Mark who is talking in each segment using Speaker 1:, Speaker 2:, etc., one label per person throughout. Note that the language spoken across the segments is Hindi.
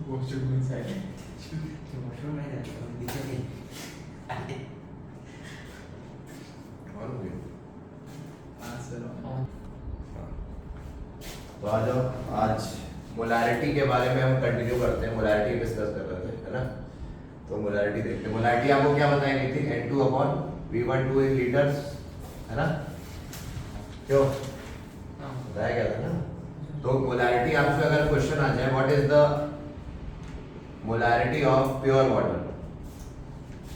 Speaker 1: वॉशरूम में साइड
Speaker 2: वॉशरूम में जाता हूँ दिखे नहीं।
Speaker 3: और हो गया।
Speaker 1: हाँ सर
Speaker 3: तो आ जाओ, आज मोलैरिटी के बारे में हम कंटिन्यू करते हैं। मोलैरिटी डिस्कस कर रहे थे, है ना? तो मोलैरिटी देखते हैं। मोलैरिटी आपको क्या बताई गई थी? N2/V12 इन लीटर्स, है ना? क्यों बताया गया था ना? तो मोलैरिटी आपसे अगर क्वेश्चन आ जाए, what is the molarity of pure water?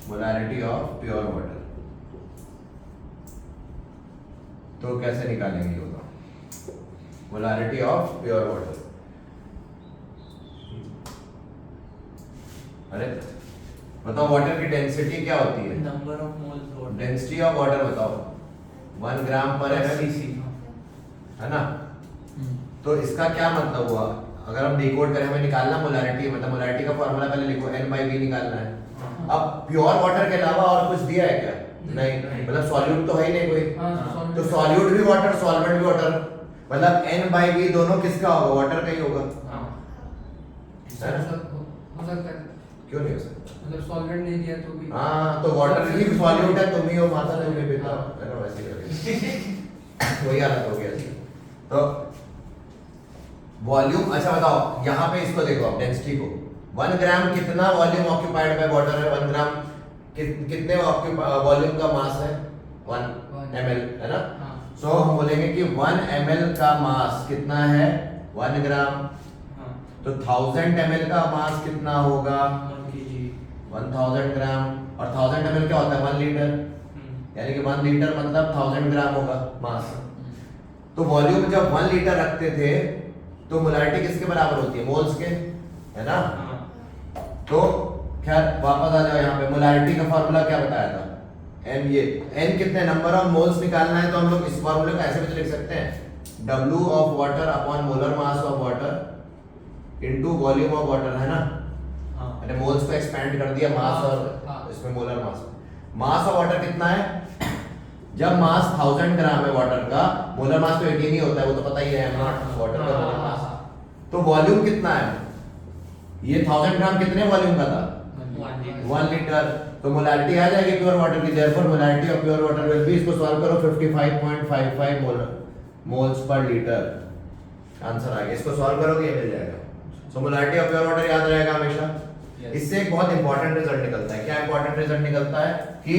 Speaker 3: Molarity of pure water तो कैसे निकालेंगे ये बताओ? मोलैरिटी ऑफ प्योर वाटर, अरे बताओ वाटर की डेंसिटी क्या होती है?
Speaker 2: Number of moles
Speaker 3: density of water बताओ। 1 ग्राम पर ml, है ना? तो इसका क्या मतलब हुआ? अगर हम डिकोड करें, हमें निकालना मोलैरिटी, मतलब मोलैरिटी का फार्मूला पहले लिखो, N/V निकालना है। अब प्योर वाटर के अलावा और कुछ दिया है क्या? नहीं, मतलब सॉल्यूट तो है ही नहीं कोई। तो सॉल्यूट भी वाटर, सॉल्वेंट भी वाटर, मतलब N/V दोनों किसका होगा? वाटर का ही होगा।
Speaker 2: हो सकता है,
Speaker 3: क्यों नहीं हो सकता?
Speaker 2: मतलब सॉल्वेंट नहीं दिया तो भी।
Speaker 3: हाँ, तो वाटर ही सॉल्यूट है, तुम ही हो माता, तुम ही पिता, है ना? वैसे ही करके वही हालत हो गया जी। तो वॉल्यूम, अच्छा बताओ यहाँ पे इसको देखो आप, डेंसिटी को। 1 ग्राम कितना वॉल्यूम ऑक्यूपाइड बाय वाटर है? 1 ग्राम कितने वॉल्यूम का मास है? 1 ml, है ना? सो हम बोलेंगे कि 1 ml का मास कितना है? 1 ग्राम। तो 1000 ml का मास कितना होगा? 1000 ग्राम। और 1000 ml क्या होता है? 1 लीटर, यानी कि 1 लीटर मतलब 1000 ग्राम होगा मास। तो वॉल्यूम जब 1 लीटर रखते थे तो मोलैरिटी किसके बराबर होती है? मोल्स के, है ना? तो खैर वापस आ जाओ यहाँ पे। मोलैरिटी का फार्मूला क्या बताया था? n, ये n कितने नंबर ऑफ मोल्स निकालना है, तो हम लोग इस फार्मूले को ऐसे भी तो लिख सकते हैं, W of water upon molar mass of water into volume of water, है ना? मैंने मोल्स को एक्सपेंड कर दिया, मास और इसमें molar mass. Mass of water कितना है? जब मास 1000 ग्राम है वाटर का, मोलर मास तो 18 ही होता है, वो तो पता ही है वाटर का मोलर मास। तो वॉल्यूम कितना है? ये 1000 ग्राम कितने वॉल्यूम का था? 1 लीटर। तो मोलैरिटी आ जाएगी प्योर वाटर की। Therefore molarity of pure water will be, इसको सॉल्व करो, 55.55 मोल्स पर लीटर। आंसर आ गया। इसको सॉल्व करोगे ये मिल जाएगा। सो मोलैरिटी ऑफ प्योर वाटर याद रहेगा हमेशा। इससे एक बहुत इंपॉर्टेंट रिजल्ट निकलता है। क्या इंपॉर्टेंट रिजल्ट निकलता है? कि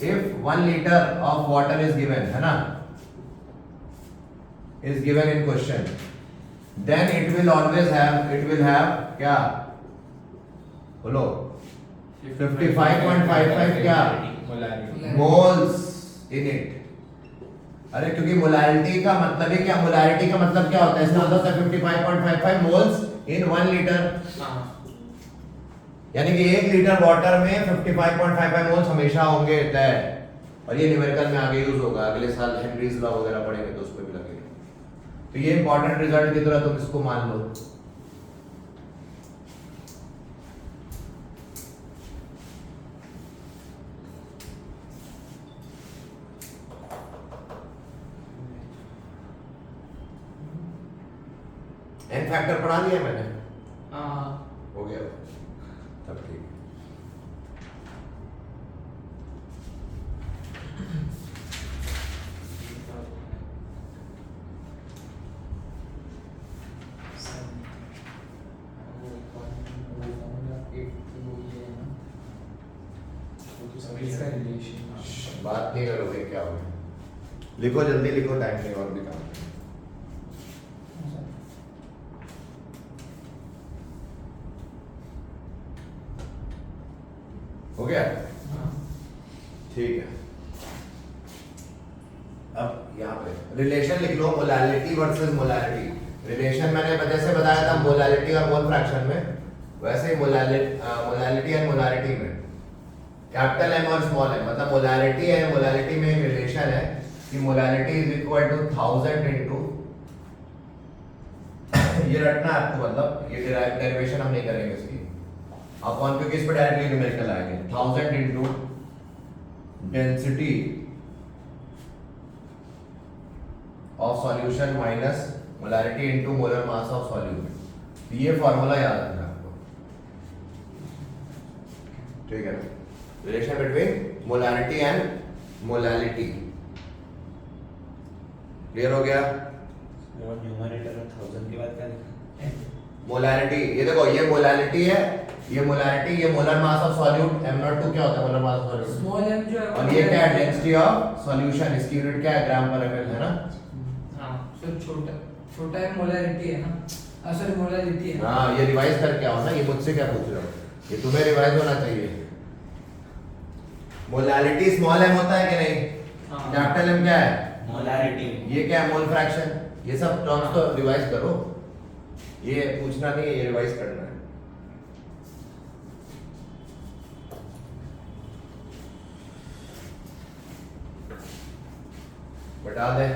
Speaker 3: if 1 liter of water is given, है ना, is given in question, then it will always have क्या बोलो? 55.55 क्या moles in it। अरे क्योंकि मोलैरिटी का मतलब ही क्या? मोलैरिटी का मतलब क्या होता है? इसका मतलब होता है 55.55 moles in 1 liter, यानी कि 1 लीटर वाटर में 55.55 मोल्स हमेशा होंगे तय। और ये न्यूमेरिकल में आगे यूज होगा, अगले साल हेनरीज लॉ वगैरह पढ़ेंगे तो उसमें भी लगेगा। तो ये इंपॉर्टेंट रिजल्ट की तरह तुम इसको मान लो। एन फैक्टर पढ़ा दिया मैंने, हो गया तब ठीक। बात नहीं करोगे क्या हो? लिखो जल्दी लिखो, टाइम नहीं और भी काम। हो गया? ठीक है। अब यहाँ पे रिलेशन लिख लो, मोलैरिटी वर्सेस मोलैरिटी। रिलेशन मैंने जैसे बताया था मोलैरिटी और मोल फ्रैक्शन में, वैसे ही मोलैरिटी एंड मोलैरिटी में कैपिटल एम और स्मॉल एम, मतलब मोलैरिटी एंड मोलैरिटी में एक रिलेशन है कि molarity is equal to 1000 into, ये रटना है आपको, मतलब ये डेरिवेशन हम नहीं करेंगे इसकी अपॉन, क्योंकि इस पे डायरेक्टली न्यूमेरिकल आएंगे। 1000 into density of solution minus molarity into molar mass of solute. ये फॉर्मूला याद रखना। ठीक है, relation between molarity and molality. Clear हो गया?
Speaker 4: और न्यूमरेटर में 1000 के बाद क्या लिखा?
Speaker 3: मोलारिटी, ये देखो ये मोलालिटी है, ये मोलारिटी, ये molar mass of solute m02 क्या होता है molar mass of solute,
Speaker 2: small m जो है
Speaker 3: और ये क्या है डेंसिटी ऑफ सॉल्यूशन, इसकी यूनिट क्या है ग्राम पर ml है ना।
Speaker 2: हाँ सिर्फ छोटा छोटा है मोलरिटी है ना, सॉरी मोलरिटी है।
Speaker 3: हाँ ये रिवाइज करके आओ ना, ये मुझसे क्या पूछ रहे हो, ये तुम्हें रिवाइज होना चाहिए। मोलालिटी स्मॉल m होता है कि नहीं,
Speaker 2: हाँ।
Speaker 3: कैपिटल M क्या है,
Speaker 4: मोलारिटी।
Speaker 3: ये क्या है मोल फ्रैक्शन, ये सब टर्म्स तो रिवाइज करो, ये पूछना नहीं है, ये रिवाइज करना है। बता दे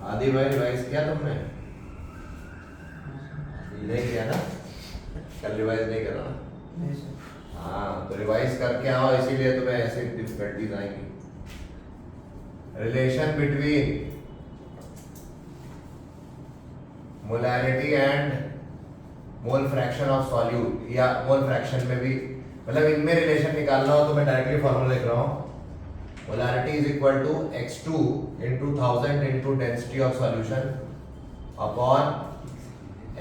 Speaker 3: आदि भाई, रिवाइज किया तुमने? नहीं किया ना, कल रिवाइज नहीं करा ना। हाँ तो रिवाइज करके आओ, इसीलिए तुम्हें ऐसे डिफिकल्टीज आएंगी। Relation between molarity and mole fraction of solute, या मोल फ्रैक्शन में भी मतलब इनमें रिलेशन निकालना हो तो मैं डायरेक्टली फॉर्मूला लिख रहा हूँ, molarity is equal to x2 into 1000 into density of solution upon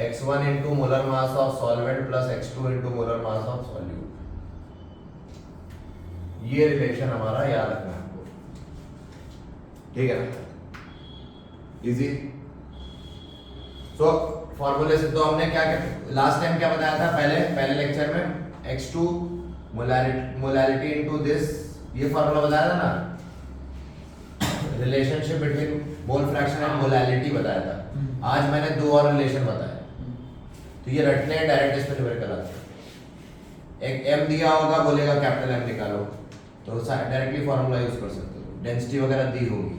Speaker 3: x1 into molar mass of solvent plus x2 into molar mass of solute। ये रिलेशन हमारा याद रखना है आपको, ठीक है ना, इजी। सो फॉर्मूले से तो हमने क्या लास्ट टाइम क्या बताया था, पहले लेक्चर में x2 मोलारिटी इनटू दिस, ये फॉर्मूला बताया था ना, relationship between mole fraction and molality बताया था। आज मैंने दो और रिलेशन बताए, तो ये रटने हैं डायरेक्ट, इसमें निर्भर कराते। एक m दिया होगा, बोलेगा कैपिटल M निकालो, तो डायरेक्टली फॉर्मूला यूज कर सकते हो, डेंसिटी वगैरह दी होगी।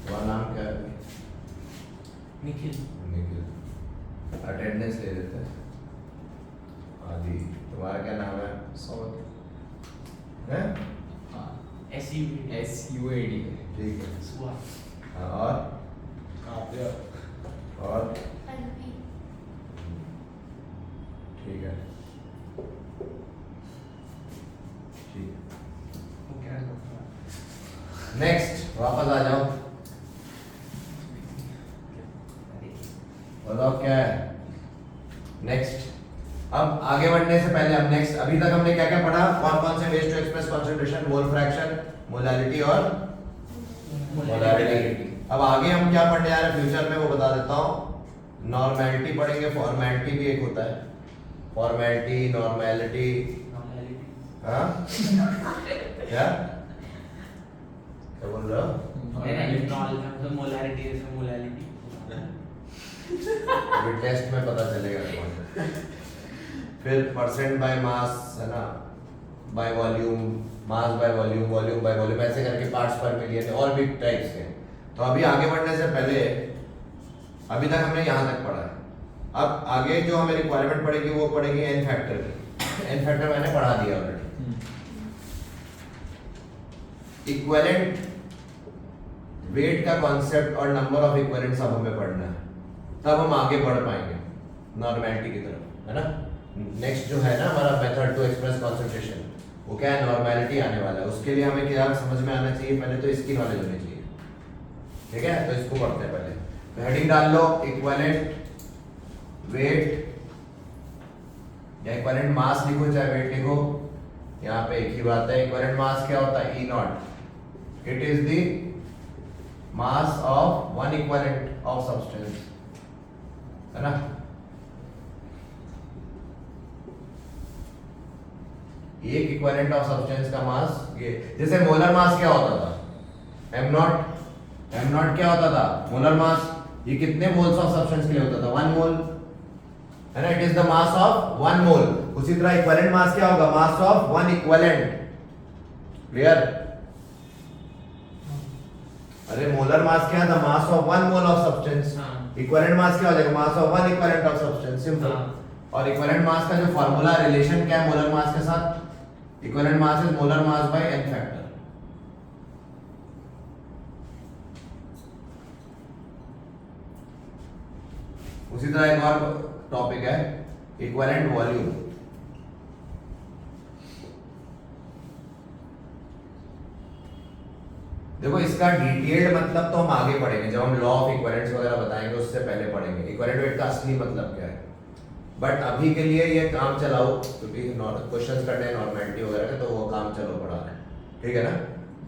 Speaker 3: तुम्हारा नाम क्या है?
Speaker 2: निखिल।
Speaker 3: निखिल। अटेंडेंस ले लेते हैं। आदि। तुम्हारा क्या नाम है? हैं?
Speaker 1: SUAD।
Speaker 3: ठीक है। हाँ, और ठीक है, ठीक है। नेक्स्ट वापस आ जाओ, बताओ क्या है नेक्स्ट। अब आगे बढ़ने से पहले हम नेक्स्ट, अभी तक हमने क्या क्या पढ़ा, कौन कौन से ways to express concentration, mole fraction, molality और मोलारिटी। अब आगे हम क्या पढ़ने जा रहे हैं फ्यूचर में, वो बता देता हूँ। नॉर्मेलिटी पढ़ेंगे, फॉर्मेलिटी भी एक होता है, फॉर्मेलिटी, नॉर्मेलिटी। हाँ क्या बोल रहे हो?
Speaker 2: मोलारिटी जैसे मोलालिटी
Speaker 3: अभी टेस्ट में पता चलेगा तुम्हें। फिर परसेंट बाय मास है ना, by volume, mass by volume, volume by volume, ऐसे करके पार्ट्स पर मिलियन और भी टाइप्स के। तो अभी आगे बढ़ने से पहले अभी तक हमने यहाँ तक पढ़ा है। अब आगे जो हमें रिक्वायरमेंट पड़ेगी वो पड़ेगी एन फैक्टर की। एन फैक्टर मैंने पढ़ा दिया ऑलरेडी। इक्विवेलेंट वेट का कॉन्सेप्ट और नंबर ऑफ इक्विवेलेंट्स अब हमें पढ़ना है, तब हम आगे बढ़ पाएंगे नॉर्मेलिटी की तरफ, है ना। नेक्स्ट जो है ना हमारा मेथड टू एक्सप्रेस कॉन्सेंट्रेशन, वो क्या है, नॉर्मेलिटी आने वाला है। उसके लिए हमें क्या समझ में आना चाहिए, पहले तो इसकी नॉलेज होनी चाहिए, ठीक है। तो इसको पढ़ते हैं पहले, हेडिंग डाल लो इक्विवेलेंट वेट या इक्विवेलेंट मास लिखो चाहे वेट लिखो, यहाँ पे एक ही बात है। इक्विवेलेंट मास क्या होता है, ई नॉट, it is the mass of one equivalent of substance, है ना। एक इक्विवेलेंट ऑफ सब्सटेंस का मास ये, जैसे मोलर मास क्या होता था, m नॉट क्या होता था, मोलर मास, ये कितने मोल्स ऑफ सब्सटेंस के लिए होता था, 1 मोल, है ना, it is the mass of 1 मोल। उसी तरह इक्विवेलेंट मास क्या होगा, मास ऑफ 1 इक्विवेलेंट, क्लियर। अरे मोलर मास क्या था, mass of 1 mole of substance, equivalent mass क्या हो जाएगा, mass of 1 equivalent of substance, simple. और इक्विवेलेंट मास का जो फार्मूला रिलेशन क्या है मोलर मास के साथ, equivalent mass is molar mass by n factor. उसी तरह एक और टॉपिक है इक्विवेलेंट वॉल्यूम। देखो इसका डिटेल्ड मतलब तो हम आगे पढ़ेंगे, जब हम लॉ ऑफ इक्विवेलेंस वगैरह बताएंगे उससे पहले पढ़ेंगे इक्विवेलेंट वेट का असली मतलब क्या है। बट अभी के लिए ये काम चलाओ, क्योंकि क्वेश्चंस करने हैं नॉर्मेलिटी वगैरह के, तो वो काम चलो पढ़ा रहे हैं, ठीक है ना।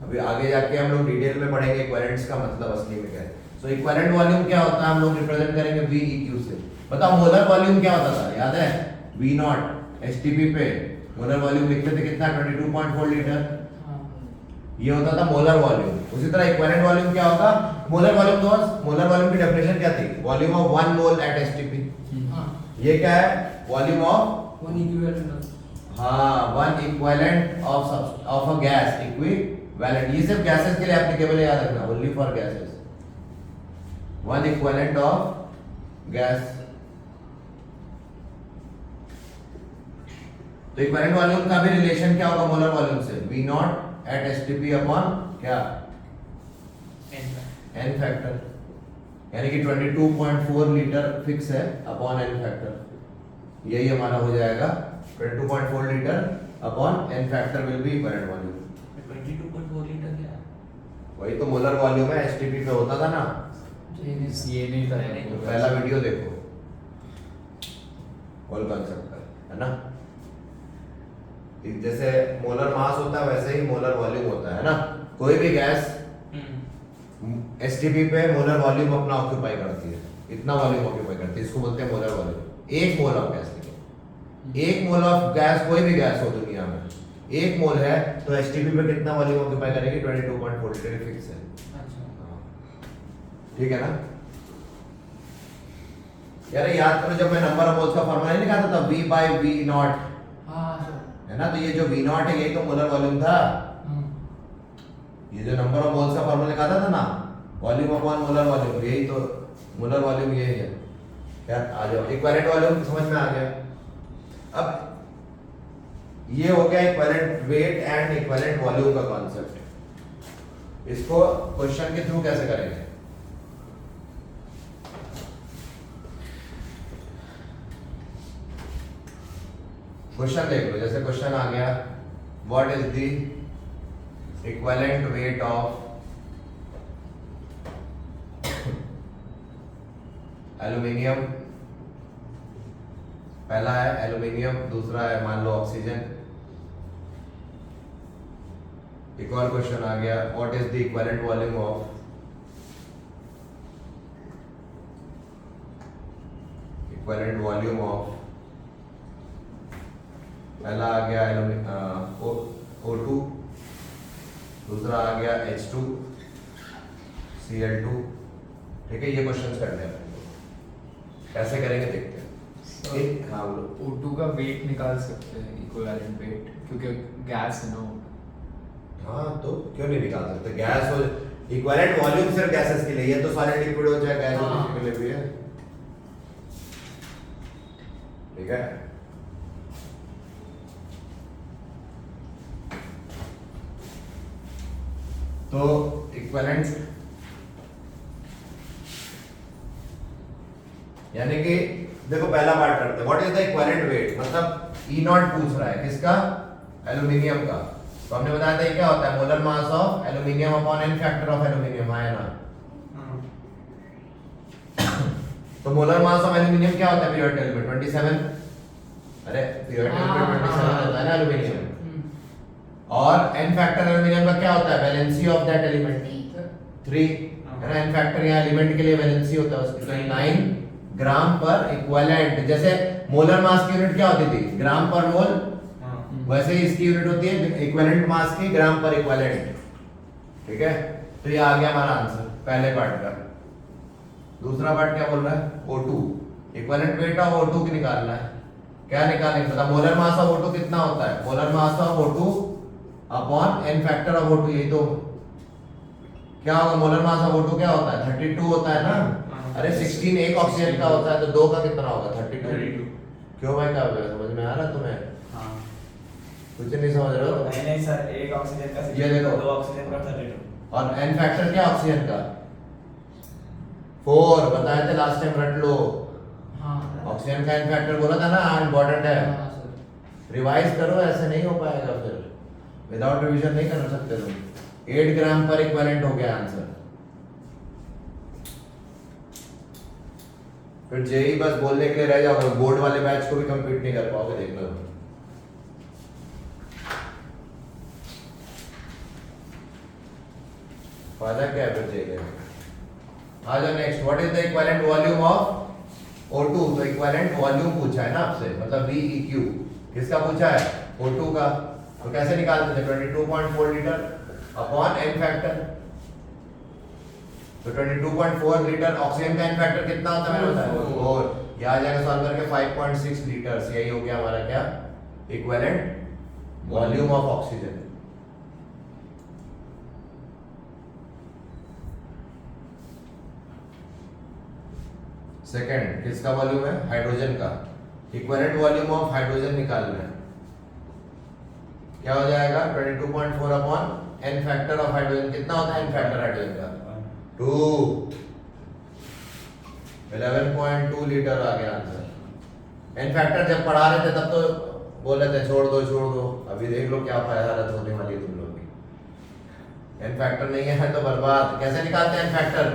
Speaker 3: अभी आगे जाके हम लोग डिटेल में पढ़ेंगे इक्विवेलेंट्स का मतलब असली में क्या है। सो इक्विवेलेंट वॉल्यूम क्या होता है, हम लोग रिप्रेजेंट करेंगे VEQ से। बताओ मोलर वॉल्यूम क्या होता था, याद है, V नॉट STP पे मोलर वॉल्यूम लिखते थे कितना, 22.4 लीटर, ये होता था मोलर वॉल्यूम। उसी तरह इक्विवेलेंट वॉल्यूम क्या होगा, मोलर वॉल्यूम दोस्त, मोलर वॉल्यूम की डेफिनेशन क्या थी, volume of 1 mole at STP। ये क्या है, वॉल्यूम ऑफ
Speaker 2: 1 इक्विवेलेंट,
Speaker 3: हाँ 1 equivalent of a gas, equivalent, ये सिर्फ गैसेस के लिए एप्लीकेबल है, याद रखना, only for gases, 1 equivalent of gas. तो इक्विवेलेंट वॉल्यूम का भी रिलेशन क्या होगा मोलर वॉल्यूम से, V not at STP upon क्या, n फैक्टर, यानी कि 22.4 लीटर फिक्स है अपॉन n फैक्टर, यही हमारा हो जाएगा 22.4 litre upon n factor will be equivalent volume.
Speaker 4: 22.4 litre क्या है?
Speaker 3: वही तो मोलर वॉल्यूम है, STP पे होता था ना,
Speaker 1: ये नहीं था
Speaker 3: तो पहला वीडियो देखो, होल कंसेप्ट है ना। जैसे मोलर मास होता है वैसे ही मोलर वॉल्यूम होता है ना। कोई भी गैस STP पे मोलर वॉल्यूम अपना ऑक्यूपाई करती है, इतना वॉल्यूम ऑक्यूपाई करती है, इसको बोलते हैं मोलर वॉल्यूम। एक मोल ऑफ गैस, एक मोल ऑफ गैस, कोई भी गैस हो दुनिया में, एक मोल है तो STP पे कितना वॉल्यूम ऑक्यूपाई करेगी, 22.4 लीटर फिक्स है, ठीक है ना। यार याद करो, जब मैं नंबर ऑफ मोल्स का फार्मूला नहीं निकालता था, V बाय V नॉट, है ना, तो ये जो V नॉट है यही तो मोलर वॉल्यूम था। ये जो नंबर ऑफ मोल्स का फार्मूला निकाला था ना, वॉल्यूम अपॉन मोलर वॉल्यूम, यही तो मोलर वॉल्यूम ये है यार। आ जाओ, इक्विवेलेंट वॉल्यूम समझ में आ गया। अब ये हो गया equivalent weight and equivalent volume का कॉन्सेप्ट। इसको क्वेश्चन के थ्रू कैसे करेंगे, क्वेश्चन देख लो। जैसे क्वेश्चन आ गया, what is the equivalent weight of aluminium, पहला है एल्यूमिनियम, दूसरा है मान लो ऑक्सीजन। एक और क्वेश्चन आ गया, what is the equivalent volume of equivalent volume of, पहला आ गया O2, दूसरा आ गया H2 Cl2, ठीक है। ये क्वेश्चंस करने हैं, कैसे करेंगे देखते हैं। एक हाँ बोलो,
Speaker 1: O2 का वेट निकाल सकते हैं, इक्विवेलेंट वेट, क्योंकि गैस है ना।
Speaker 3: हाँ तो क्यों नहीं निकाल सकते, गैस हो, इक्विवेलेंट वॉल्यूम सिर्फ गैसेस के लिए, ये तो सारे लिक्विड हो चाहे गैस हो, किसी के लिए भी है, ठीक है। तो इक्विवेलेंट यानी कि देखो पहला पार्ट करते हैं, what is the equivalent weight, मतलब E नॉट पूछ रहा है किसका, एल्यूमिनियम का। तो हमने बताया था ये क्या होता है, molar mass of aluminium upon n factor of aluminium, है ना। तो मोलर मास ऑफ एल्यूमिनियम क्या होता है पीरियोडिक एलिमेंट, 27, अरे पीरियोडिक एलिमेंट 27 होता है ना एल्यूमिनियम। और n फैक्टर एल्यूमिनियम का क्या होता है, वैलेंसी ऑफ दैट एलिमेंट 3, है ना। n फैक्टर यहाँ एलिमेंट के लिए वैलेंसी होता है उसकी, तो 9 ग्राम पर इक्विवेलेंट। जैसे मोलर मास की यूनिट क्या होती थी, ग्राम पर मोल, वैसे ही इसकी यूनिट होती है इक्विवेलेंट मास की ग्राम पर इक्विवेलेंट। ठीक है, तो ये आ गया हमारा आंसर पहले पार्ट का। दूसरा पार्ट क्या बोल रहा है? O2 equivalent weight of O2 की निकालना है। क्या निकालेंगे? मतलब मोलर मास ऑफ O2 कितना होता है? Molar mass of O2 upon n factor of O2। यही तो क्या होगा? मोलर मास ऑफ O2 क्या होता है? 32 होता है ना। अरे 16 एक ऑक्सीजन का होता है, तो 2 का कितना होगा? 32। क्यों भाई, क्या समझ में आ रहा तुम्हें?
Speaker 4: हाँ
Speaker 3: कुछ नहीं समझ रहे हो?
Speaker 4: नहीं नहीं सर, एक ऑक्सीजन का
Speaker 3: ये देखो।
Speaker 4: 2 ऑक्सीजन का 32।
Speaker 3: और n फैक्टर क्या ऑक्सीजन का? 4 बताए थे लास्ट टाइम, रट लो।
Speaker 2: हाँ
Speaker 3: ऑक्सीजन का n फैक्टर बोला था ना, इंपॉर्टेंट है।
Speaker 2: हाँ सर।
Speaker 3: रिवाइज करो, ऐसे नहीं हो पाएगा फिर। विदाउट रिवीजन नहीं कर सकते तुम। 8 ग्राम पर इक्विवेलेंट हो गया आंसर। फिर जेई बस बोलने के लिए रह जाओगे, बोर्ड वाले बैच को भी कंप्लीट नहीं कर पाओगे, देख लो। फायदा क्या है फिर जेई लेने का? आ जाओ next. What is the equivalent volume of O2? तो इक्विवेलेंट वॉल्यूम पूछा है ना आपसे, मतलब VEQ। किसका पूछा है? O2 का। तो कैसे निकालते थे? 22.4 लीटर अपॉन n फैक्टर। तो 22.4 लीटर ऑक्सीजन का n फैक्टर कितना होता है? मैंने बताया 4। ये आ जाएगा सॉल्व करके 5.6 लीटर। यही हो गया हमारा क्या? Equivalent volume of oxygen. Second किसका वॉल्यूम है? हाइड्रोजन का। इक्विवेलेंट वॉल्यूम ऑफ हाइड्रोजन निकालना है। क्या हो जाएगा? 22.4 upon n factor of hydrogen. कितना होता है n फैक्टर हाइड्रोजन का? 2। 11.2 लीटर आ गया आंसर। n फैक्टर जब पढ़ा रहे थे तब तो बोले थे छोड़ दो। अभी देख लो क्या हालत होने वाली है तुम लोग की। n फैक्टर नहीं है तो बर्बाद। कैसे निकालते हैं n फैक्टर?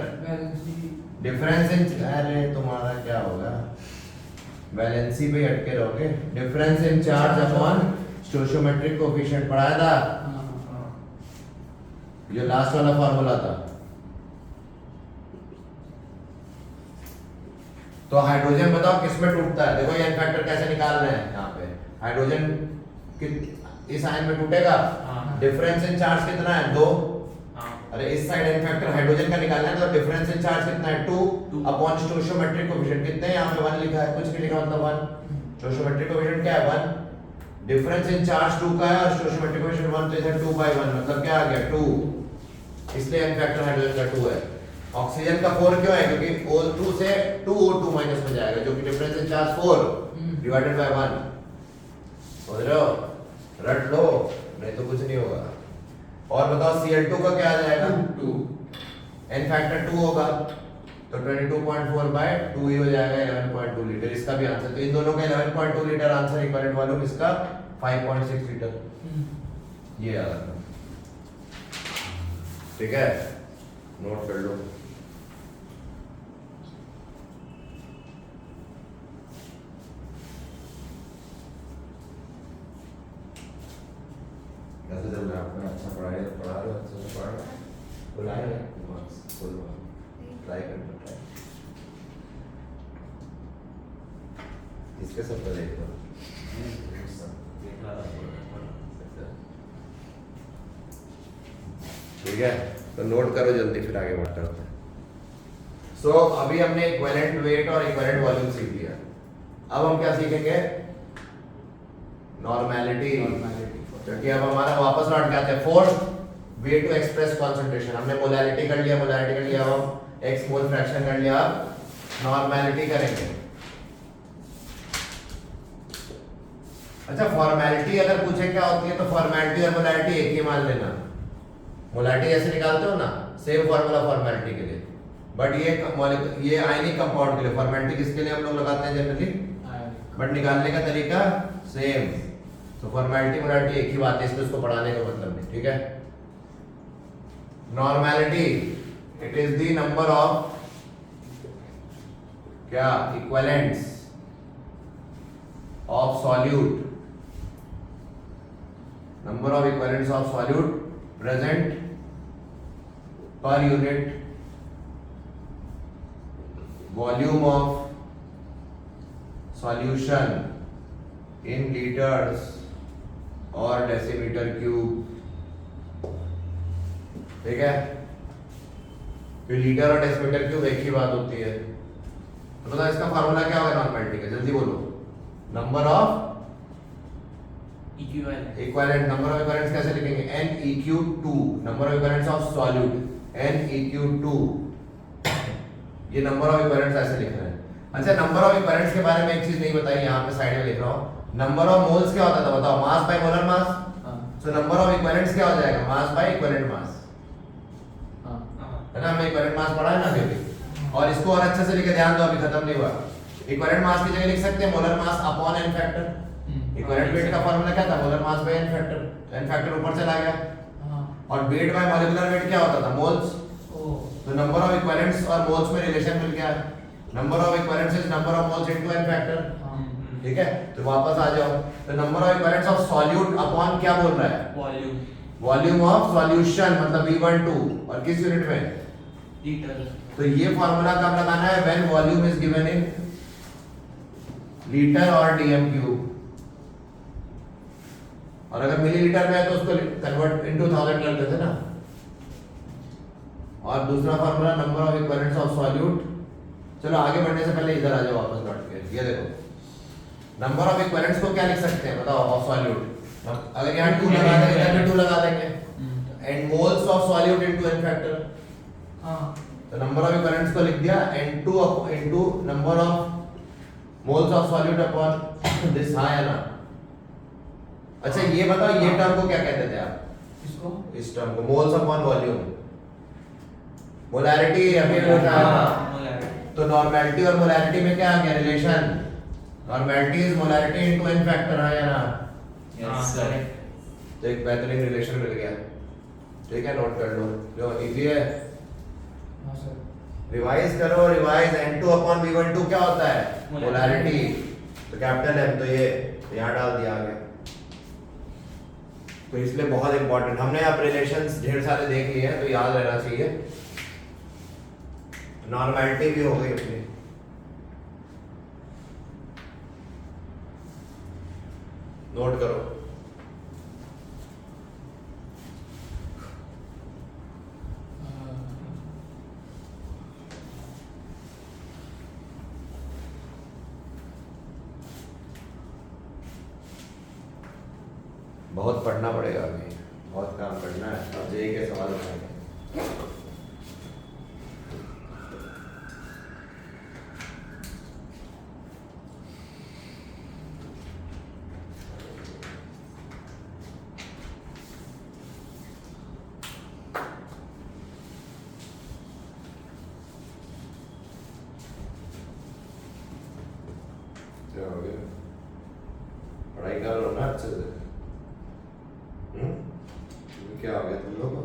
Speaker 3: डिफरेंस इन, अरे तुम्हारा क्या होगा? वैलेंसी पे अटके रहोगे। Difference in charge upon stoichiometric coefficient पढ़ाया था, जो लास्ट वाला फार्मूला था। तो हाइड्रोजन बताओ किस में टूटता है? देखो ये n फैक्टर कैसे निकाल रहे हैं यहाँ पे। हाइड्रोजन इस आयन में टूटेगा। डिफरेंस इन चार्ज कितना है? 2। अरे इस साइड n फैक्टर हाइड्रोजन का निकालना है, तो डिफरेंस इन चार्ज कितना है? 2 अपॉन स्टोइचियोमेट्रिक कोएफिशिएंट कितने हैं? यहाँ पे 1 लिखा है, कुछ नहीं लिखा, मतलब 1। स्टोइचियोमेट्रिक कोएफिशिएंट क्या है? 1। डिफरेंस इन चार्ज 2 का है और स्टोइचियोमेट्रिक कोएफिशिएंट 1, तो इधर 2/1, मतलब क्या आ गया? 2। इसलिए n फैक्टर हाइड्रोजन का 2 है। ऑक्सीजन का 4 क्यों है? क्योंकि O2 से 2O2 माइनस में जाएगा, जो कि difference in charge 4 divided by 1। समझ रहे हो? रट लो, नहीं तो कुछ नहीं होगा। और बताओ Cl2 का क्या आ जाएगा? 2। n फैक्टर 2 होगा, तो 22.4 बाय 2 ही हो जाएगा 11.2 लीटर। इसका भी आंसर, तो इन दोनों का 11.2 लीटर आंसर। इक्विवेलेंट वॉल्यूम इसका 5.6 लीटर। ये याद रखना, ठीक है? नोट कर लो। कैसे चल रहा है आपका? अच्छा पढ़ा रहे हो? अच्छा से पढ़ रहे हो? बुला रहे हैं मार्क्स? बोलो, ट्राई करना, ट्राई। इसके सब तो देख लो। ठीक है, तो नोट करो जल्दी, फिर आगे बात करते हैं। सो अभी हमने इक्विवेलेंट वेट और इक्विवेलेंट वॉल्यूम सीख लिया। अब हम क्या सीखेंगे? नॉर्मेलिटी। क्योंकि अब हमारा वापस लौट के आते हैं fourth way to express concentration. हमने मोलैरिटी कर लिया, अब हम एक्स मोल फ्रैक्शन कर लिया, अब नॉर्मेलिटी करेंगे। अच्छा, फॉर्मेलिटी अगर पूछे क्या होती है, तो फॉर्मेलिटी और मोलैरिटी एक ही मान लेना। मोलैरिटी ऐसे निकालते हो ना, सेम फॉर्मूला फॉर्मेलिटी के लिए, बट ये आयनिक कंपाउंड के लिए। फॉर्मेलिटी किसके लिए हम लोग लगाते हैं जनरली, बट निकालने का तरीका सेम। तो फॉर्मेलिटी मोलैरिटी एक ही बात है, इसलिए उसको पढ़ाने का मतलब नहीं, ठीक है? Normality, it is the number of क्या? Equivalents of solute, number of equivalents of solute present per unit volume of solution in liters और डेसीमीटर क्यूब, ठीक है। फिर लीटर और डेसीमीटर क्यूब एक ही बात होती है। तो बताओ इसका फार्मूला क्या होगा नॉर्मेलिटी का, जल्दी बोलो। Number of equivalent, number of equivalents कैसे लिखेंगे, NeQ2, number of equivalents of solute NeQ2, ये नंबर ऑफ इक्विवेलेंट्स ऐसे लिख रहे हैं। अच्छा, नंबर ऑफ इक्विवेलेंट्स के बारे में एक चीज नहीं बताई, यहाँ पे साइड में लिख रहा हूँ। नंबर ऑफ मोल्स क्या होता था बताओ, mass by molar mass. So number of equivalents क्या हो जाएगा, मास बाय इक्विवेलेंट मास, है ना। हमने इक्विवेलेंट मास पढ़ा है ना अभी। और इसको और अच्छे से लिखे, ध्यान दो, अभी खत्म नहीं हुआ। इक्विवेलेंट मास की जगह लिख सकते हैं molar mass upon n factor. Equivalent weight का फार्मूला क्या था, molar mass by n factor, n factor ऊपर चला गया। और वेट बाय मॉलिक्यूलर वेट क्या होता था, मोल्स। तो नंबर ऑफ इक्विवेलेंट्स और मोल्स में रिलेशन मिल गया। Number of equivalents is number of moles into n factor, ठीक है। तो वापस आ जाओ, तो number of equivalents of solute upon क्या बोल रहा है,
Speaker 2: वॉल्यूम,
Speaker 3: वॉल्यूम ऑफ सॉल्यूशन, मतलब V12, और किस यूनिट में,
Speaker 2: लीटर।
Speaker 3: तो ये फार्मूला कब लगाना है, when volume is given in litre और dm क्यूब। और अगर मिलीलीटर में है तो उसको कन्वर्ट इनटू 1000 कर देते ना। और दूसरा formula number of equivalents of solute. चलो आगे बढ़ने से पहले इधर आ जाओ वापस लौट के, ये देखो नंबर ऑफ इक्विवेलेंट्स को क्या लिख सकते हैं बताओ, ऑफ सॉल्यूट। अगर यहाँ 2 लगा देंगे, इधर भी 2 लगा देंगे, and moles of solute into n factor.
Speaker 2: हाँ,
Speaker 3: तो नंबर ऑफ इक्विवेलेंट्स को लिख दिया n2 into number of moles of solute upon this, हाँ है ना। अच्छा ये बताओ, ये टर्म को क्या कहते थे आप,
Speaker 2: इसको
Speaker 3: इस टर्म को, मोल्स अपॉन वॉल्यूम, मोलैरिटी अभी होता है। तो नॉर्मेलिटी और मोलैरिटी में क्या आ गया relation, normality is molarity into n factor, है ना।
Speaker 2: Yes sir.
Speaker 3: तो एक बेहतरीन रिलेशन मिल गया, ठीक है, नोट कर लो, जो इजी है।
Speaker 2: हाँ सर।
Speaker 3: रिवाइज करो, रिवाइज। n2 अपॉन v12 क्या होता है, मोलैरिटी। तो कैपिटल M, तो ये यहाँ डाल दिया आगे। तो इसलिए बहुत इंपॉर्टेंट, हमने अब रिलेशंस ढेर सारे देख लिए हैं, तो याद रहना चाहिए। नॉर्मेलिटी भी हो गई अपनी, नोट करो। बहुत पढ़ना पड़ेगा अभी, बहुत काम करना है, अब जेईई के सवाल उठाएंगे। क्या हो गया, पढ़ाई कर लो ना अच्छे से। क्या हो गया तुम लोग को,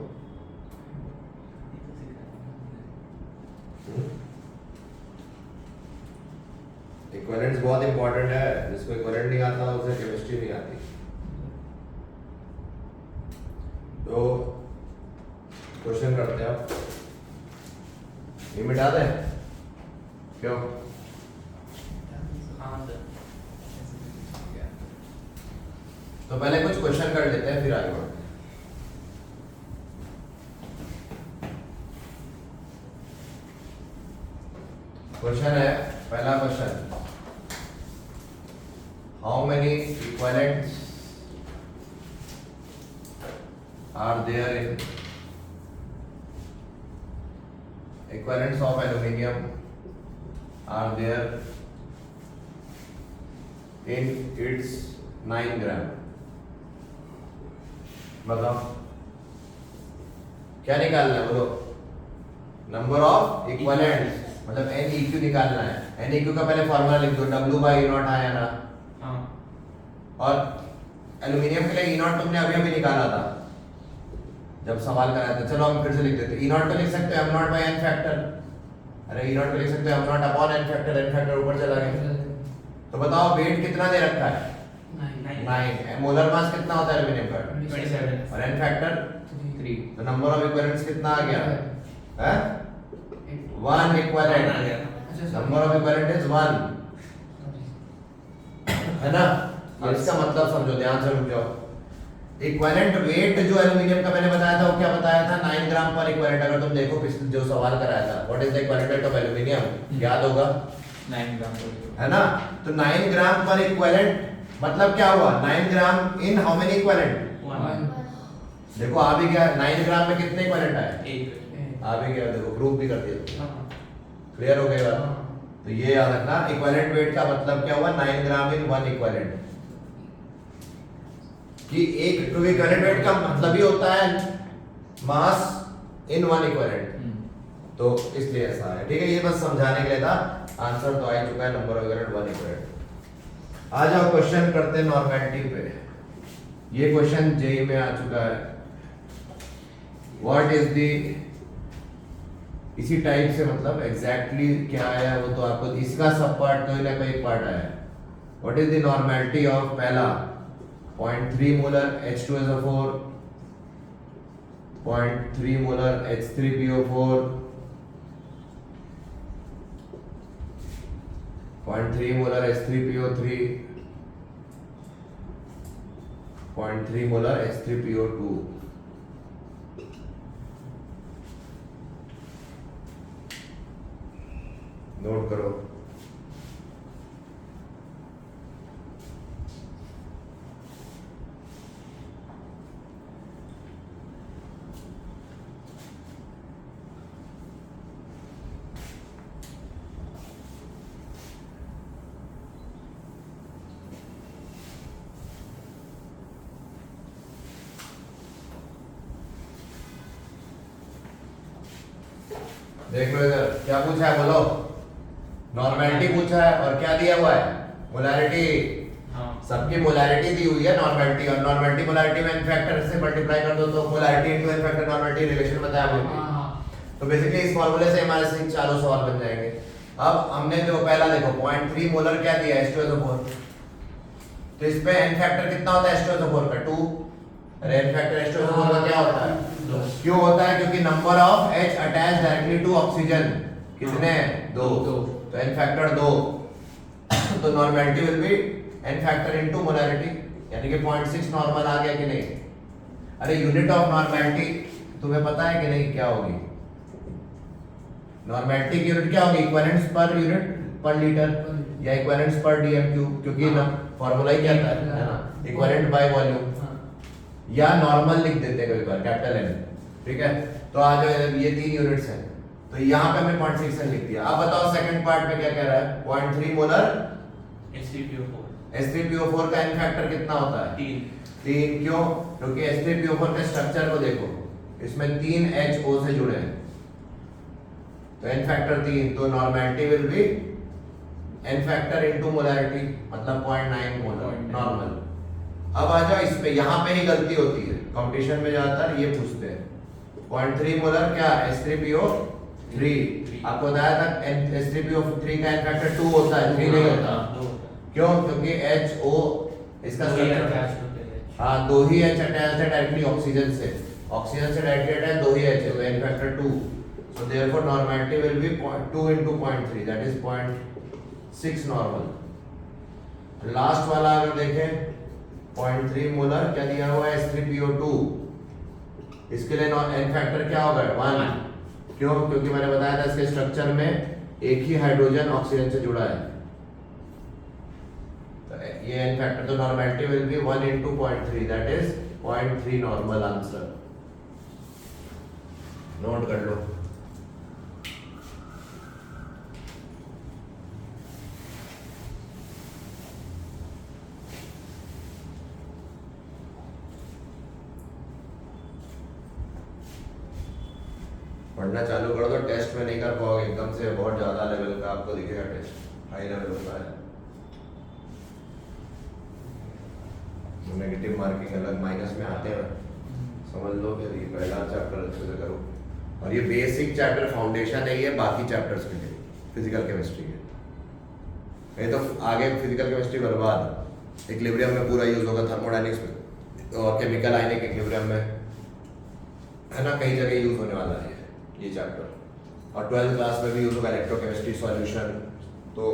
Speaker 3: इक्विवेलेंट्स बहुत इंपॉर्टेंट है, जिसको इक्विवेलेंट नहीं आता उसे केमिस्ट्री नहीं आती। तो क्वेश्चन करते हैं आप, ये मिटा दें क्यों,
Speaker 2: हाँ सर।
Speaker 3: तो पहले कुछ क्वेश्चन कर लेते हैं फिर आगे बढ़ते हैं। क्वेश्चन है, पहला question, how many equivalents are there in, equivalents of aluminium are there in its 9 gram. बताओ क्या निकालना है, बोलो। नंबर ऑफ इक्विवेलेंट्स, मतलब NeQ निकालना है। NeQ का पहले फॉर्मूला लिख दो, W/E0 आया ना।
Speaker 2: हाँ।
Speaker 3: और एल्यूमिनियम के लिए E0 तुमने अभी अभी निकाला था जब सवाल कराया था। चलो हम फिर से लिख देते हैं। E0 को लिख सकते हो m0/n फैक्टर, अरे E0 को लिख सकते हो m0 upon n factor, n factor ऊपर चला गया। तो बताओ वेट कितना दे रखा है, 9। मोलर मास कितना होता है एल्यूमिनियम का,
Speaker 2: 27
Speaker 3: और n फैक्टर
Speaker 1: 3।
Speaker 3: तो नंबर ऑफ इक्विवेलेंट्स कितना आ गया है, 1 equivalent. Number of equivalent is 1, है ना। अब इसका मतलब समझो, ध्यान से रुक जाओ। इक्विवेलेंट वेट जो एल्यूमिनियम का मैंने बताया था वो क्या बताया था 9 ग्राम पर इक्विवेलेंट। अगर तुम देखो पिछले जो सवाल कराया था what is the equivalent of aluminium, याद होगा
Speaker 1: 9 ग्राम पर
Speaker 3: है ना। तो 9 ग्राम पर इक्विवेलेंट मतलब क्या हुआ 9 gram in how many equivalent.
Speaker 2: One
Speaker 3: देखो आ भी गया 9 ग्राम में कितने इक्विवेलेंट आए,
Speaker 4: एक
Speaker 3: आ भी गया, देखो प्रूफ भी कर दिया।
Speaker 2: हाँ
Speaker 3: क्लियर हो गई बात।
Speaker 2: हाँ
Speaker 3: तो ये याद रखना इक्विवेलेंट वेट का मतलब क्या हुआ 9 ग्राम इन 1 इक्विवेलेंट। कि एक क्योंकि इक्विवेलेंट वेट का मतलब ही होता है मास इन 1 इक्विवेलेंट, तो इसलिए ऐसा है। ठीक है, ये बस समझाने के लिए था। आंसर तो आ ही चुका है, नंबर ऑफ इक्विवेलेंट 1 इक्विवेलेंट। आ जाओ क्वेश्चन करते हैं नॉर्मेलिटी पे। ये क्वेश्चन जेई में आ चुका है। व्हाट इज द, इसी टाइप से मतलब एग्जैक्टली क्या आया वो तो आपको इसका सब पार्ट तो इन्हें कोई पार्ट आया। What is the normality of पहला 0.3 molar H2SO4, 0.3 molar H3PO4, 0.3 molar H3PO3, 0.3 molar H3PO2। Note करो। देख लो इधर क्या पूछा है, बोलो। नॉर्मेलिटी पूछा है और क्या दिया हुआ है, मोलैरिटी।
Speaker 4: हाँ
Speaker 3: सबकी मोलैरिटी दी हुई है नॉर्मेलिटी, और नॉर्मेलिटी मोलैरिटी में n फैक्टर से मल्टीप्लाई कर दो तो molarity into n factor normality relation बताया हमने।
Speaker 2: हाँ
Speaker 3: तो बेसिकली इस फार्मूले से हमारे से चारों सवाल बन जाएंगे। अब हमने जो पहला देखो 0.3 मोलर क्या दिया है H2SO4, तो इस पे n फैक्टर कितना होता है H2SO4 का 2। अरे n फैक्टर H2SO4 का क्या होता है, क्यों होता है, क्योंकि number of H attach directly to oxygen कितने हैं, 2। तो n फैक्टर 2, तो normality will be n factor into molarity, यानी कि 0.6 नॉर्मल आ गया कि नहीं। अरे यूनिट ऑफ नॉर्मेलिटी तुम्हें पता है कि नहीं क्या होगी, नॉर्मेलिटी की यूनिट क्या होगी, इक्विवेलेंट्स पर यूनिट पर लीटर या इक्विवेलेंट्स पर dm3, क्योंकि ना फार्मूला ही क्या था है ना, इक्विवेलेंट बाय वॉल्यूम, या नॉर्मल लिख देते हैं कभी बार कैपिटल N। ठीक है, तो आ जाओ ये 3 यूनिट्स हैं, तो यहाँ पे हमने 0.6 लिख दिया। अब बताओ सेकंड पार्ट में क्या कह रहा है, 0.3 मोलर H3PO4 का n फैक्टर कितना होता है, 3। क्यों, क्योंकि H3PO4 के स्ट्रक्चर को देखो, इसमें 3 HO से जुड़े हैं, तो n फैक्टर 3, तो normality will be n factor into molarity, मतलब 0.9 मोलर नॉर्मल। अब आ जाओ इस पे, यहाँ पे ही गलती होती है कंपटीशन में, ज्यादातर ये पूछते हैं 0.3 मोलर क्या H3PO3। आपको बताया था H3PO3 का n फैक्टर 2 होता है, 3 नहीं होता। क्यों, क्योंकि HO इसका स्ट्रक्चर, हाँ 2 ही H अटैच्ड है डायरेक्टली ऑक्सीजन से, ऑक्सीजन से डायरेक्टली अटैच्ड 2 ही H है, तो n factor 2, so therefore normality will be 2 into 0.3, that is 0.6 normal. Last वाला अगर देखें 0.3 मोलर क्या दिया हुआ है H3PO2, इसके लिए n फैक्टर क्या होगा 1। क्यों, क्योंकि मैंने बताया था इसके स्ट्रक्चर में एक ही हाइड्रोजन ऑक्सीजन से जुड़ा है, तो ये n फैक्टर, तो normality will B 1 into 0.3, that is 0.3 normal answer. Note कर लो। पढ़ना चालू कर दो, टेस्ट में नहीं कर पाओगे एकदम से, बहुत ज्यादा लेवल का आपको दिखेगा टेस्ट, हाई लेवल होता है। नेगेटिव मार्किंग अलग माइनस में आते हैं, समझ लो। फिर ये पहला चैप्टर अच्छे से करो, और ये बेसिक चैप्टर फाउंडेशन है, ये बाकी चैप्टर्स के लिए फिजिकल केमिस्ट्री के, नहीं तो आगे फिजिकल केमिस्ट्री बर्बाद। इक्विलिब्रियम में पूरा यूज होगा, थर्मोडायनेमिक्स में और केमिकल आयनिक इक्विलिब्रियम में, है ना, कई जगह यूज होने वाला है ये चैप्टर। और 12th क्लास में भी यूज होगा इलेक्ट्रोकेमिस्ट्री सॉल्यूशन, तो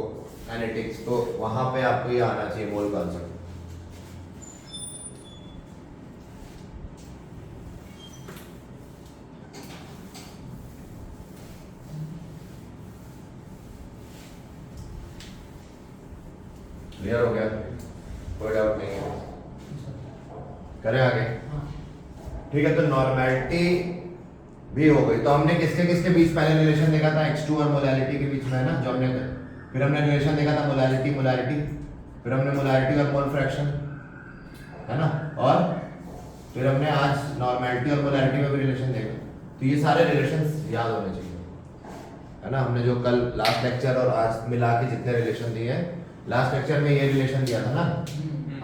Speaker 3: एनालिटिक्स, तो वहां पे आपको ये आना चाहिए मोल कॉन्सेप्ट। क्लियर हो गया, कोई डाउट नहीं है, करें आगे।
Speaker 2: हाँ
Speaker 3: ठीक है, तो नॉर्मेलिटी भी हो गई। तो हमने किसके किसके बीच पहले रिलेशन देखा था, x2 और मोलैरिटी के बीच में है ना, जो हमने, फिर हमने रिलेशन देखा था मोलैरिटी मोलैरिटी, फिर हमने मोलैरिटी और मोल फ्रैक्शन, है ना, और फिर हमने आज नॉर्मेलिटी और मोलैरिटी में भी रिलेशन देखा। तो ये सारे रिलेशंस याद होने चाहिए, है ना। हमने जो कल लास्ट लेक्चर और आज मिला के जितने रिलेशन दिए हैं, लास्ट लेक्चर में ये रिलेशन दिया था ना,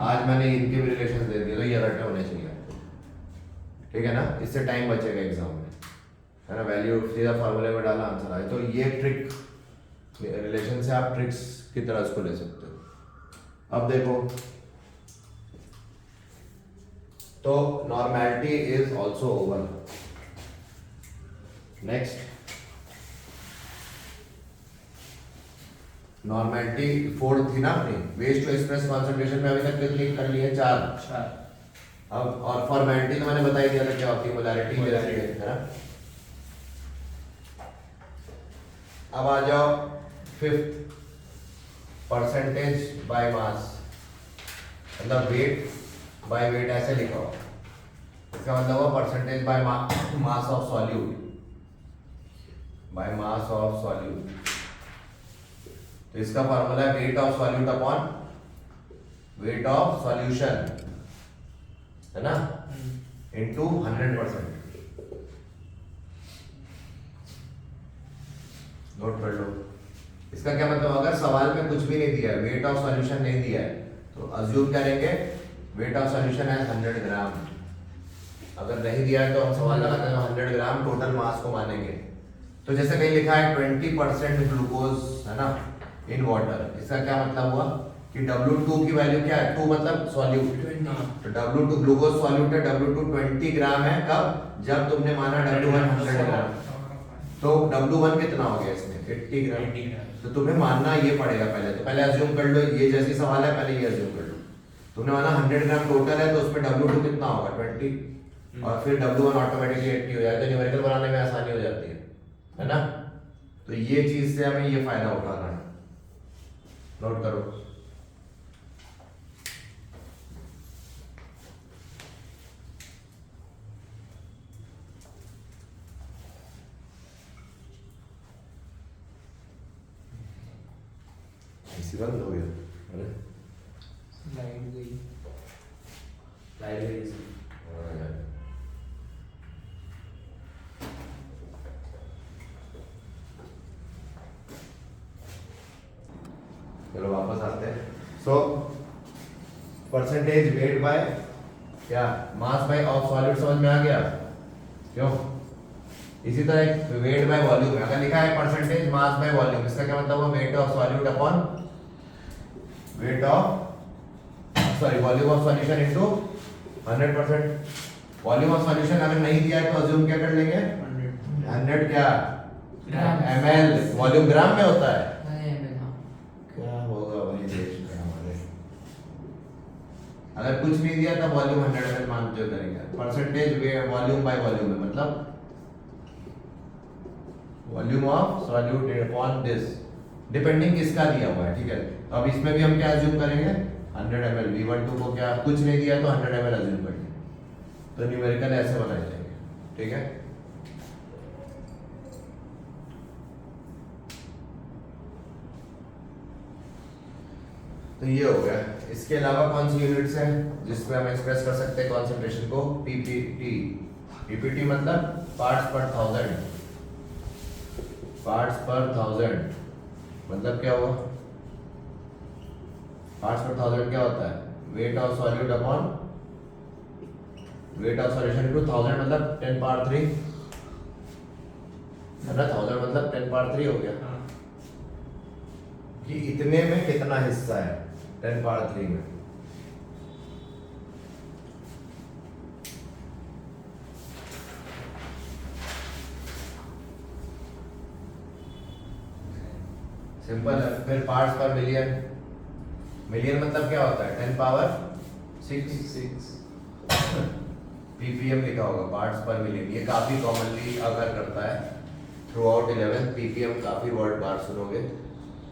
Speaker 3: आज मैंने इनके भी रिलेशन दे दिए, तो ये रटे होने चाहिए, ठीक है ना। इससे टाइम बचेगा एग्जाम में, है ना। वैल्यू सीधा फार्मूले में डाला, आंसर आए। तो ये ट्रिक, रिलेशन से आप ट्रिक्स की तरह इसको ले सकते हो। अब देखो, तो normality is also over. Next, normality 4 थी ना अपनी, वेज टू एक्सप्रेस कॉन्सेंट्रेशन में अभी तक कितनी कर ली है, 4। अब और फॉर्मेलिटी तो मैंने बता ही दिया था क्या होती है, मोलैरिटी है ना। अब आ जाओ 5th, परसेंटेज बाय मास, मतलब वेट बाय वेट ऐसे लिखा हो, इसका मतलब हुआ percentage by mass of solute, by mass of solute. तो इसका फॉर्मूला है weight of solute upon weight of solution, है ना, इनटू 100%। नोट कर लो। इसका क्या मतलब, अगर सवाल में कुछ भी नहीं दिया है, वेट ऑफ सॉल्यूशन नहीं दिया है, तो अज्यूम करेंगे वेट ऑफ सॉल्यूशन है 100 ग्राम। अगर नहीं दिया है तो हम सवाल लगाते हैं 100 ग्राम टोटल मास को मानेंगे। तो जैसे कहीं लिखा है 20% ग्लूकोज, है ना, इन वाटर, इसका क्या मतलब हुआ कि W2 की वैल्यू क्या है, 2 मतलब सॉल्यूट, तो W2 ग्लूकोज सॉल्यूट है, W2 20 ग्राम है, कब, जब तुमने माना W1 100 ग्राम। तो W1 कितना हो गया इसमें, 80 ग्राम। तो तुम्हें मानना ये पड़ेगा पहले, तो पहले अज्यूम कर लो, ये जैसी सवाल है पहले ये अज्यूम कर लो। तुमने माना 100 ग्राम टोटल है, तो उसमें W2 कितना होगा, 20, और फिर W1 ऑटोमेटिकली 80 हो जाएगा, तो न्यूमेरिकल बनाने में आसानी हो जाती है ना। तो ये चीज से हमें ये फायदा उठाना है, नोट करो। ऐसी बंद हो गया, अरे
Speaker 2: लाइट गई।
Speaker 4: लाइट गई।
Speaker 3: हाँ यार। चलो वापस आते हैं। सो परसेंटेज वेट बाय क्या, मास बाय ऑफ सॉल्यूट, समझ में आ गया क्यों। इसी तरह वेट बाय वॉल्यूम, अगर लिखा है परसेंटेज मास बाय वॉल्यूम, इसका क्या मतलब हुआ, wait of solute upon weight of sorry volume of solution into 100%। Volume of solution अगर नहीं दिया है तो अज्यूम क्या कर लेंगे, 100 क्या ml, वॉल्यूम ग्राम में होता है, क्या होगा वही देश में हमारे। अगर कुछ नहीं दिया तब वॉल्यूम 100 ml मानते हुए करेंगे। परसेंटेज वॉल्यूम बाय वॉल्यूम में मतलब volume of solute upon this, depending किसका दिया हुआ है, ठीक है। तो अब इसमें भी हम क्या अज्यूम करेंगे, 100 ml। V12 को क्या कुछ नहीं दिया तो 100 ml अज्यूम करेंगे, तो न्यूमेरिकल ऐसे बनाए जाएंगे, ठीक है। तो ये हो गया। इसके अलावा कौन सी यूनिट्स हैं जिसमें हम एक्सप्रेस कर सकते हैं कॉन्सेंट्रेशन को, पीपीटी। पीपीटी मतलब पार्ट्स पर 1000, पार्ट्स पर 1000 मतलब क्या हुआ, पार्ट्स पर 1000 क्या होता है, weight of solute upon weight of solution to 1000 मतलब 10 पावर 3, है ना। 1000 मतलब 10 पावर 3 हो गया कि इतने में कितना हिस्सा है 10 पावर 3 में। सिंपल है। फिर पार्ट्स पर मिलियन, मिलियन मतलब क्या होता है 10 पावर 6 पीपीएम लिखा होगा पार्ट्स पर मिलियन। ये काफी कॉमनली अगर करता है थ्रू आउट 11 पीपीएम, काफी वर्ड बार सुनोगे,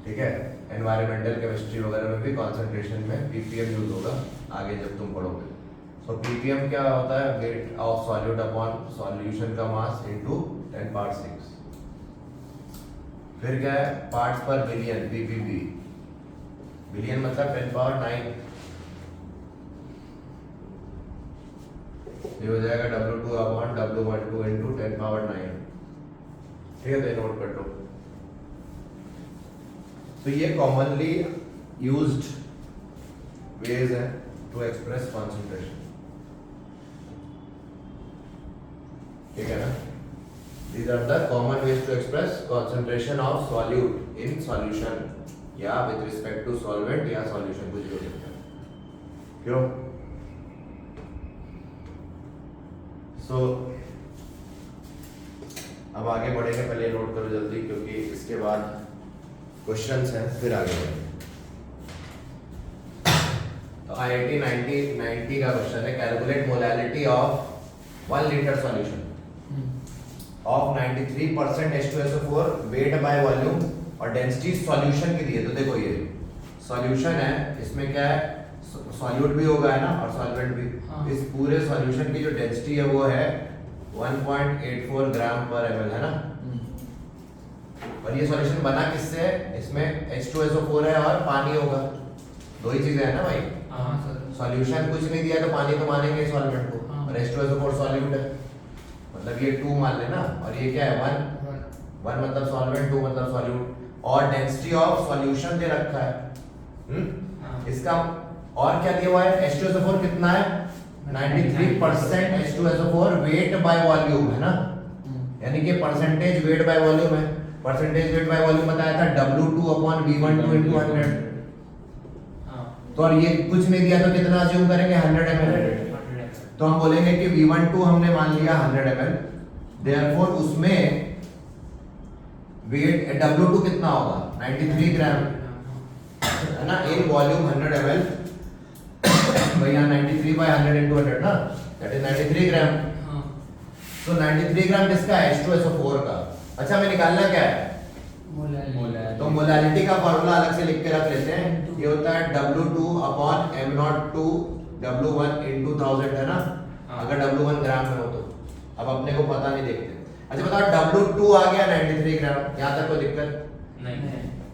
Speaker 3: ठीक है। एनवायरमेंटल केमिस्ट्री वगैरह में भी कंसंट्रेशन में पीपीएम यूज होगा आगे जब तुम पढ़ोगे। सो पीपीएम क्या होता है? Weight of solute upon solution का मास इनटू 10⁻⁶। फिर क्या है? पार्ट्स पर बिलियन, पीपीबी। बिलियन मतलब 10⁻⁹। ये हो जाएगा W2 अपॉन W12 इनटू 10⁻⁹। ठीक है, तो ये नोट कर लो। तो ये कॉमनली यूज्ड वेज है टू एक्सप्रेस कॉन्सेंट्रेशन। ठीक है ना? These are the common ways to express concentration of solute in solution या with respect to solvent या solution, कुछ भी हो सकता है। क्यों? So अब आगे बढ़ेंगे, पहले नोट करो जल्दी क्योंकि इसके बाद क्वेश्चंस हैं, फिर आगे बढ़ेंगे। तो IIT 90 का क्वेश्चन है, calculate molality of 1 litre solution of 93% H2SO4 weight by volume और डेंसिटी सॉल्यूशन की दी है। तो देखो ये सॉल्यूशन है, इसमें क्या है? सॉल्यूट भी होगा है ना, और सॉल्वेंट भी।
Speaker 2: हाँ।
Speaker 3: इस पूरे सॉल्यूशन की जो डेंसिटी है वो है 1.84 ग्राम पर ml है ना। और ये सॉल्यूशन बना किससे है? इसमें H2SO4 है और पानी होगा, दो ही चीजें है ना भाई।
Speaker 2: हाँ सर।
Speaker 3: सॉल्यूशन कुछ नहीं दिया तो पानी तो मानेंगे सॉल्वेंट को,
Speaker 2: हाँ।
Speaker 3: और H2SO4 सॉल्यूट है, मतलब ये 2 मान लेना। और ये क्या है? 1 मतलब सॉल्वेंट, 2 मतलब सॉल्यूट। और डेंसिटी ऑफ सॉल्यूशन दे रखा है।
Speaker 2: हाँ।
Speaker 3: इसका और क्या दिया हुआ है? H2SO4 कितना है? 93% H2SO4 वेट बाय वॉल्यूम है ना, यानी कि परसेंटेज वेट बाय वॉल्यूम है। परसेंटेज वेट बाय वॉल्यूम बताया था W2 अपॉन V12 इनटू 100। तो और ये कुछ नहीं दिया तो कितना अज्यूम करेंगे? 100 ml। तो हम बोलेंगे कि V12 हमने मान लिया 100 ml, देयरफॉर उसमें वेट W2 कितना होगा? 93 ग्राम है ना, इन वॉल्यूम 100 ml। भैया 93 बाय 100 इनटू 100 ना, दैट इज 93 ग्राम। तो 93 ग्राम किसका है? H2SO4 का। अच्छा, हमें निकालना क्या है?
Speaker 2: मोलैलिटी।
Speaker 3: तो मोलैलिटी का फॉर्मूला अलग से लिख के रख लेते हैं। ये होता है W2 upon M02 W1 into 1000 है ना, अगर W1 ग्राम में हो तो। अब अपने को पता नहीं, देखते। अच्छा बताओ, W2 आ गया 93 ग्राम, यहाँ तक कोई दिक्कत
Speaker 2: नहीं।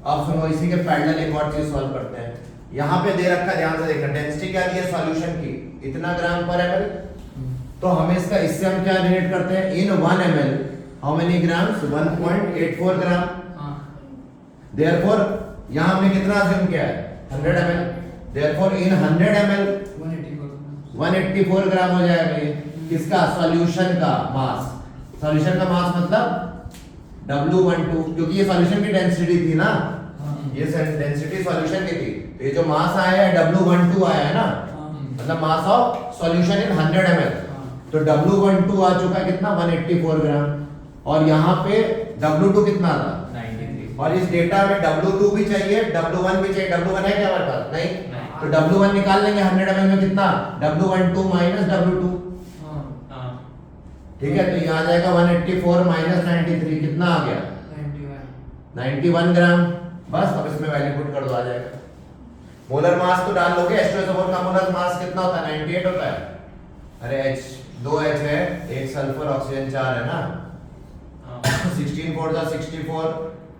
Speaker 3: अब सुनो, इसी के पैरेलल एक और चीज सॉल्व करते हैं। यहाँ पे दे रखा, ध्यान से देखना, डेंसिटी क्या दी है सॉल्यूशन की? इतना ग्राम पर ml। तो हमें इसका, इससे हम क्या रिलेट करते हैं? इन 1 ml how many grams? 1.84 gram. Therefore यहाँ हमने कितना अज्यूम किया है? 100 ml। देयरफॉर इन 100 ml 184 ग्राम हो जाएगा ये किसका? सॉल्यूशन का मास। सॉल्यूशन का मास मतलब W12, क्योंकि ये सॉल्यूशन की डेंसिटी थी ना, ये डेंसिटी सॉल्यूशन की थी। तो ये जो मास आया है W12 आया है ना, मतलब mass of solution in 100 ml। तो W12 आ चुका कितना? 184 ग्राम। और यहाँ पे W2 कितना था?
Speaker 1: 93।
Speaker 3: और इस डेटा में W2 भी चाहिए, W1 भी चाहिए। W1 है क्या हमारे पास? नहीं। तो W1 निकाल लेंगे 100 ml में कितना? W12 minus W2। ठीक है, तो ये आ जाएगा 184 माइनस 93, कितना आ गया? 91 ग्राम। बस अब इसमें वैल्यू पुट कर दो, आ जाएगा। मोलर मास तो डाल लोगे, H2SO4 का मोलर मास कितना होता है? 98 होता है। अरे H 2H है, एक सल्फर ऑक्सीजन 4 है ना, 16 4 जा 64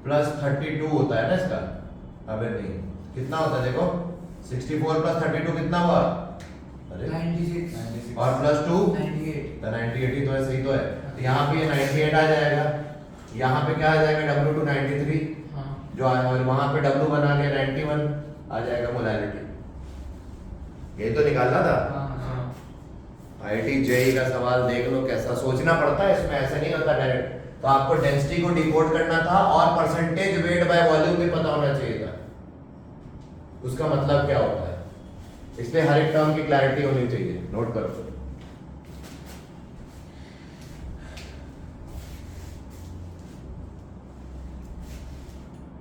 Speaker 3: प्लस 32 होता है ना इसका। अबे नहीं, कितना होता है देखो, 64 प्लस 32 कितना हुआ? अरे
Speaker 2: 96
Speaker 3: और प्लस 2
Speaker 2: 98।
Speaker 3: तो 98 ही तो है, सही तो है। तो यहाँ पे 98 आ जाएगा, यहाँ पे क्या आ जाएगा? W2 93 जो आया, और वहां पे W1 आ गया 91 आ जाएगा मोलैलिटी। ये तो निकालना था। IIT JEE का सवाल देख लो, कैसा सोचना पड़ता है इसमें, ऐसा नहीं होता डायरेक्ट। तो आपको डेंसिटी को डिकोड करना था और परसेंटेज वेट बाय वॉल्यूम भी पता होना चाहिए था, उसका मतलब क्या होता है। इसलिए हर एक टर्म की क्लैरिटी होनी चाहिए, नोट करो।